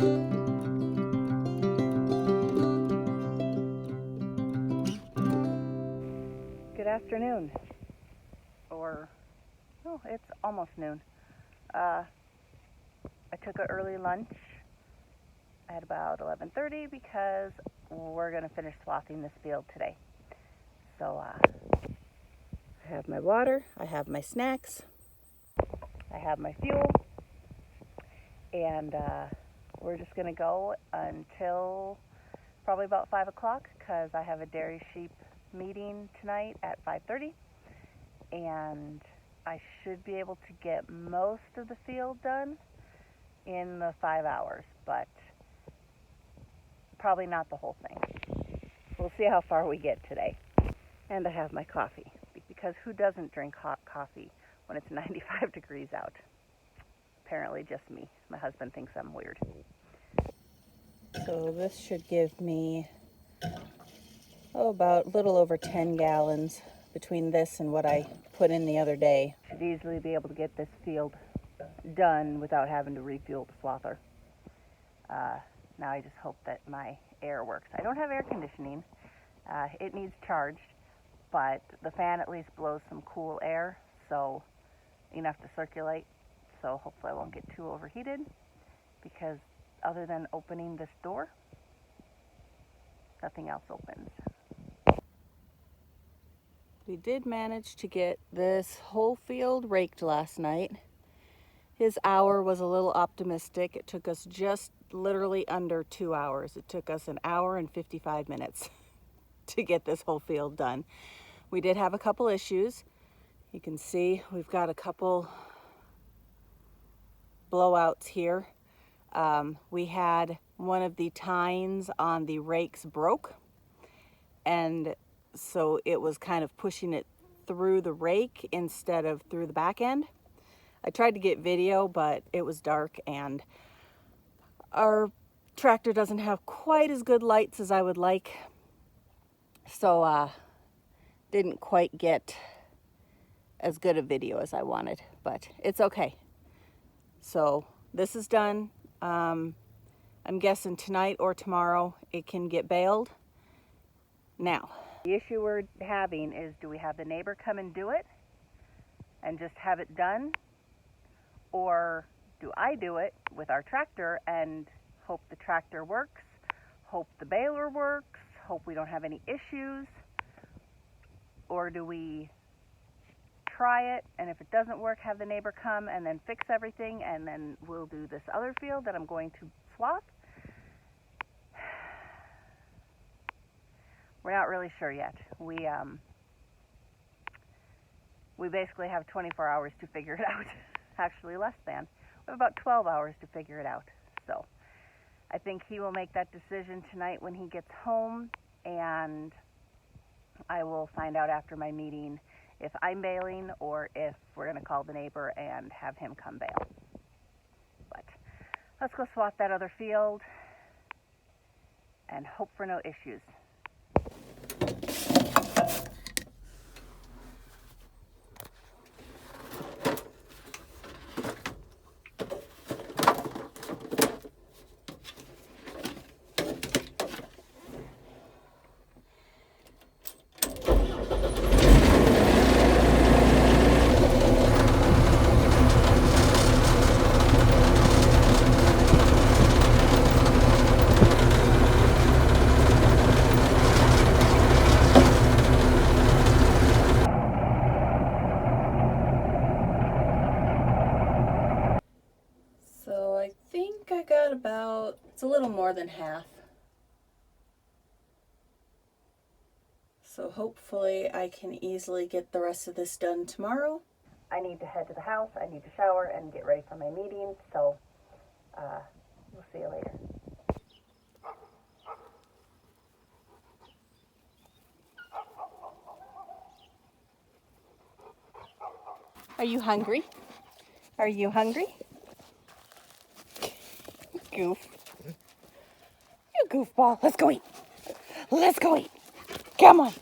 Good afternoon, or oh, it's almost noon. I took an early lunch at about 11:30 because we're going to finish swathing this field today. So I have my water, I have my snacks, I have my fuel, and we're just going to go until probably about 5 o'clock because I have a dairy sheep meeting tonight at 5:30, and I should be able to get most of the field done in the 5 hours, but probably not the whole thing. We'll see how far we get today. And I have my coffee, because who doesn't drink hot coffee when it's 95 degrees out? Apparently just me. My husband thinks I'm weird. So this should give me about a little over 10 gallons between this and what I put in the other day. Should easily be able to get this field done without having to refuel the swather. Now I just hope that my air works. I don't have air conditioning. It needs charged, but the fan at least blows some cool air, so enough to circulate. So hopefully I won't get too overheated, because other than opening this door, nothing else opens. We did manage to get this whole field raked last night. His hour was a little optimistic. It took us just literally under 2 hours. It took us 1 hour and 55 minutes to get this whole field done. We did have a couple issues. You can see we've got a couple blowouts here. We had one of the tines on the rakes broke, and so it was kind of pushing it through the rake instead of through the back end. I tried to get video, but it was dark, and our tractor doesn't have quite as good lights as I would like, so didn't quite get as good a video as I wanted, but it's okay. So this is done. I'm guessing tonight or tomorrow it can get baled. Now, the issue we're having is, do we have the neighbor come and do it and just have it done? Or do I do it with our tractor and hope the tractor works, hope the baler works, hope we don't have any issues? Or do we try it, and if it doesn't work, have the neighbor come and then fix everything, and then we'll do this other field that I'm going to swath? We're not really sure yet. We basically have 24 hours to figure it out. Actually less than. We have about 12 hours to figure it out. So I think he will make that decision tonight when he gets home, and I will find out after my meeting if I'm bailing or if we're going to call the neighbor and have him come bail. But let's go swat that other field and hope for no issues. It's a little more than half. So hopefully I can easily get the rest of this done tomorrow. I need to head to the house, I need to shower and get ready for my meeting, so we'll see you later. Are you hungry? Are you hungry? Goof. You goofball. Let's go eat. Let's go eat. Come on.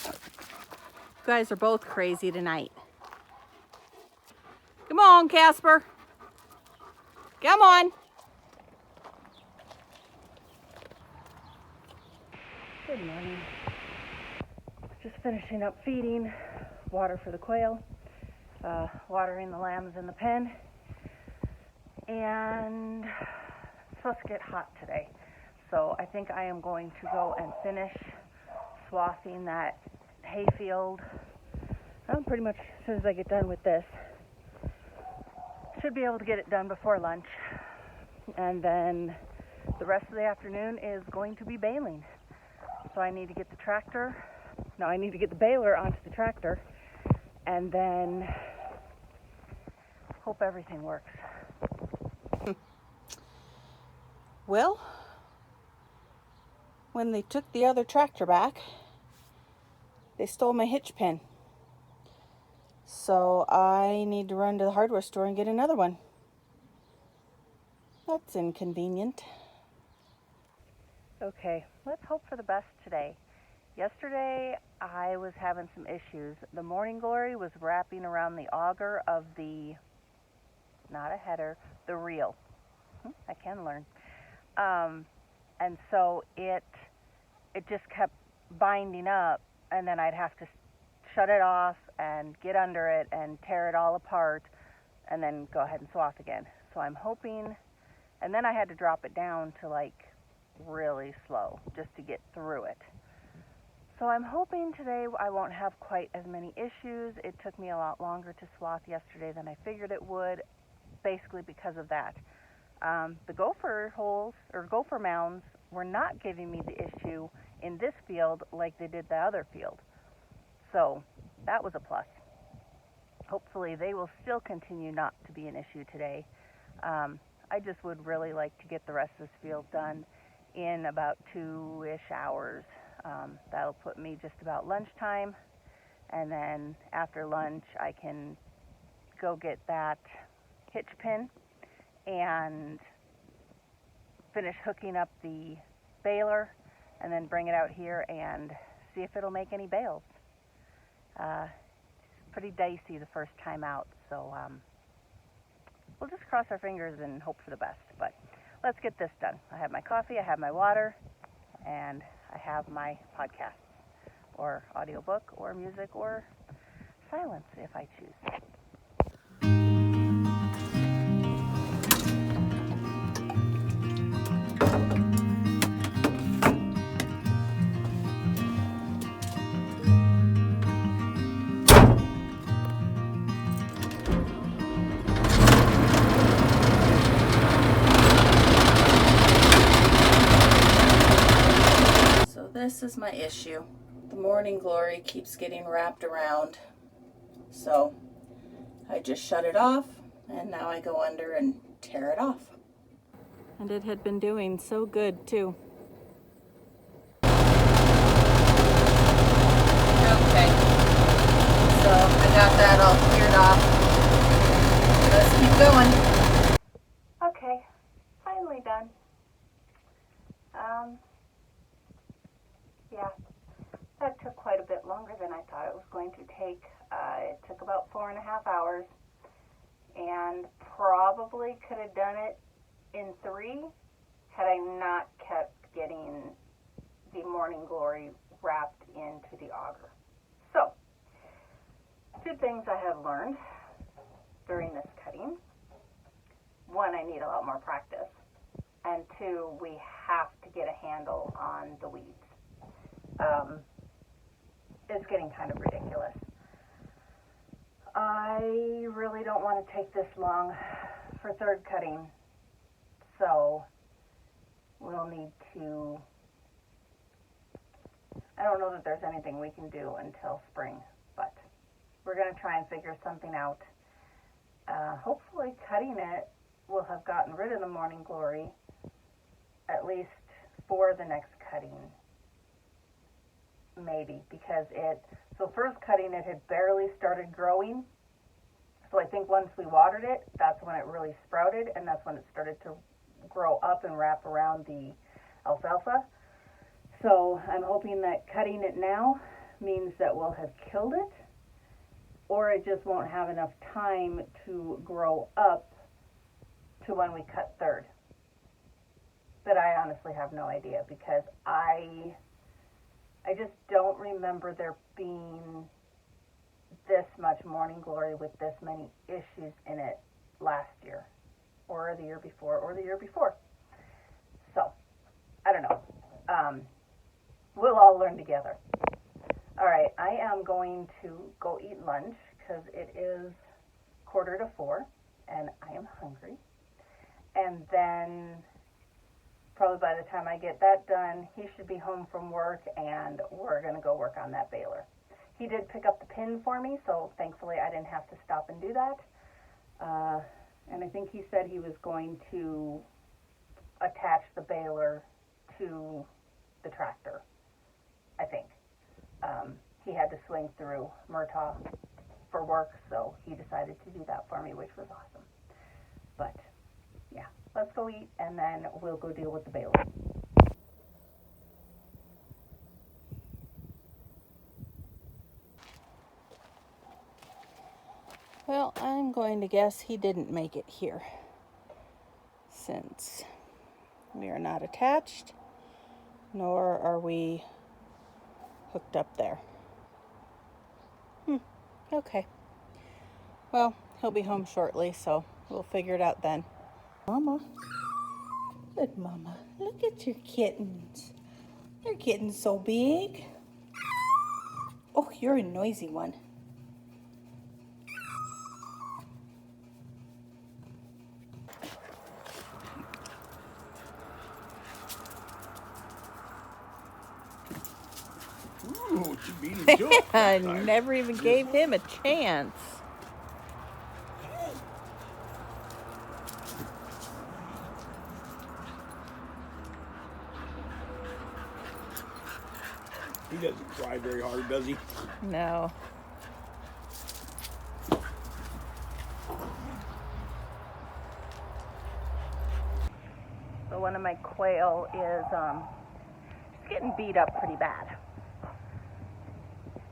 You guys are both crazy tonight. Come on, Casper. Come on. Good morning. Just finishing up feeding, water for the quail, watering the lambs in the pen, and it's supposed to get hot today. So I think I am going to go and finish swathing that hayfield. Pretty much as soon as I get done with this. Should be able to get it done before lunch. And then the rest of the afternoon is going to be baling. So I need to get the baler onto the tractor and then hope everything works. Well, when they took the other tractor back, they stole my hitch pin. So I need to run to the hardware store and get another one. That's inconvenient. Okay, let's hope for the best today. Yesterday, I was having some issues. The Morning Glory was wrapping around the auger of the, not a header, the reel. I can learn. And so it just kept binding up, and then I'd have to shut it off and get under it and tear it all apart and then go ahead and swath again. So I'm hoping, and then I had to drop it down to like really slow just to get through it. So I'm hoping today I won't have quite as many issues. It took me a lot longer to swath yesterday than I figured it would, basically because of that. The gopher holes or gopher mounds were not giving me the issue in this field like they did the other field. So that was a plus. Hopefully they will still continue not to be an issue today. I just would really like to get the rest of this field done in about 2-ish hours. That'll put me just about lunchtime, and then after lunch I can go get that hitch pin and finish hooking up the baler and then bring it out here and see if it'll make any bales. It's pretty dicey the first time out, so we'll just cross our fingers and hope for the best. But let's get this done. I have my coffee, I have my water, and I have my podcasts, or audiobook, or music, or silence if I choose. This is my issue. The Morning Glory keeps getting wrapped around. So I just shut it off, and now I go under and tear it off. And it had been doing so good too. Okay. So I got that all cleared off. Let's keep going. Okay. Finally done. Yeah, that took quite a bit longer than I thought it was going to take. It took about 4.5 hours, and probably could have done it in 3 had I not kept getting the Morning Glory wrapped into the auger. So, 2 things I have learned during this cutting. 1, I need a lot more practice, and 2, we have to get a handle on the weeds. It's getting kind of ridiculous. I really don't want to take this long for 3rd cutting, so we'll need to, I don't know that there's anything we can do until spring, but we're going to try and figure something out. Hopefully cutting it will have gotten rid of the Morning Glory, at least for the next cutting. Maybe, because so first cutting it had barely started growing. So I think once we watered it, that's when it really sprouted, and that's when it started to grow up and wrap around the alfalfa. So I'm hoping that cutting it now means that we'll have killed it, or it just won't have enough time to grow up to when we cut 3rd. But I honestly have no idea, because I I just don't remember there being this much Morning Glory with this many issues in it last year, or the year before, or the year before. So, I don't know. We'll all learn together. All right, I am going to go eat lunch because it is 3:45 and I am hungry. And then probably by the time I get that done, he should be home from work and we're going to go work on that baler. He did pick up the pin for me, so thankfully I didn't have to stop and do that. And I think he said he was going to attach the baler to the tractor, I think. He had to swing through Murtaugh for work, so he decided to do that for me, which was awesome. But, yeah, let's go eat, and then we'll go deal with the baler. Well, I'm going to guess he didn't make it here, since we are not attached, nor are we hooked up there. Okay. Well, he'll be home shortly, so we'll figure it out then. Mama. Good mama. Look at your kittens. They're getting so big. Oh, you're a noisy one. Ooh, what you beat him to it. I never even gave him a chance. He doesn't try very hard, does he? No. So one of my quail is getting beat up pretty bad.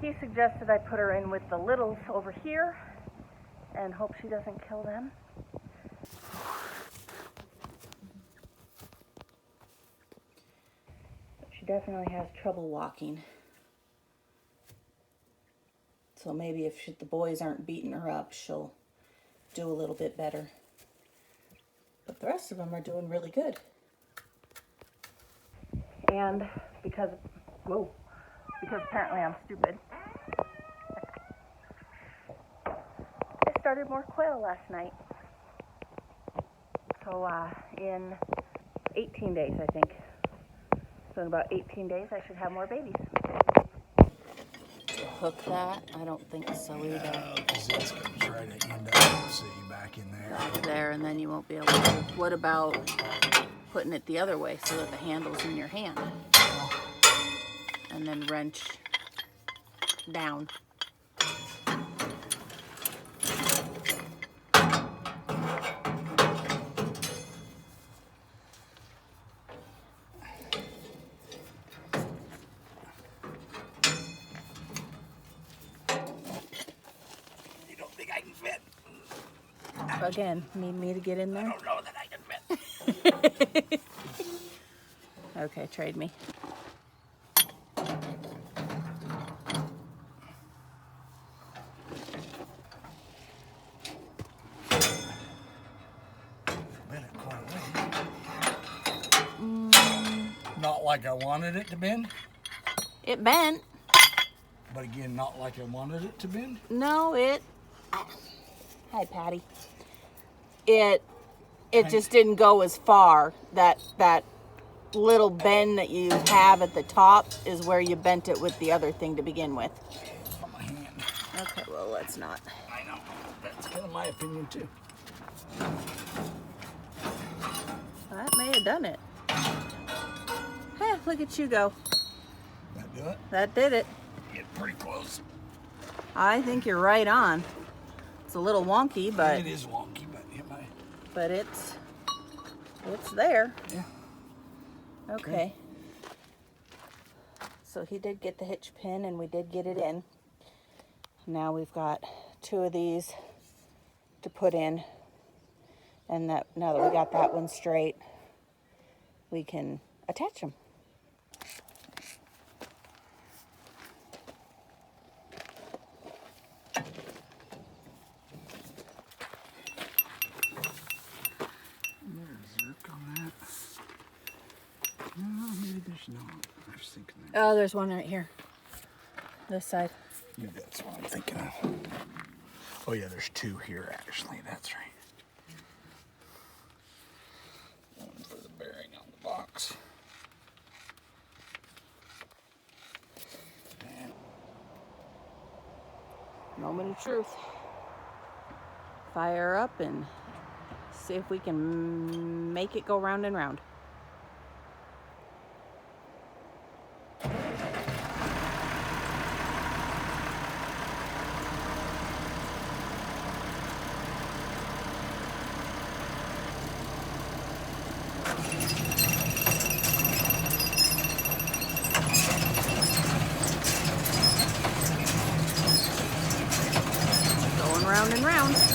He suggested I put her in with the littles over here and hope she doesn't kill them. She definitely has trouble walking. So maybe if the boys aren't beating her up, she'll do a little bit better. But the rest of them are doing really good. And because apparently I'm stupid, I started more quail last night. So in 18 days, I think. So in about 18 days, I should have more babies. To hook that? I don't think so either. Because it's going to try to end up, see, back in there. There, and then you won't be able to. What about putting it the other way so that the handle's in your hand? And then wrench down. You don't think I can fit? Again, need me to get in there? I don't know that I can fit. Okay, trade me. Bent it quite a way. Not like I wanted it to bend, It bent. but again, not like I wanted it to bend. No, it. Hi, Patty. It just didn't go as far. That little bend that you have at the top is where you bent it with the other thing to begin with. On my hand. Okay, well, let's not. I know. That's kind of my opinion, too. That may have done it. Hey, look at you go. That do it? That did it. Get pretty close. I think you're right on. It's a little wonky, but It is wonky, but it's there. yeah. Okay. So he did get the hitch pin and we did get it in. Now we've got 2 of these to put in. And now that we got that one straight, we can attach them. there's not. I was thinking that. Oh, there's one right here. This side. Maybe that's what I'm thinking of. Oh yeah, there's two here actually. That's right. One for the bearing on the box. And Moment of truth. Fire up and see if we can make it go round and round. Going round and round.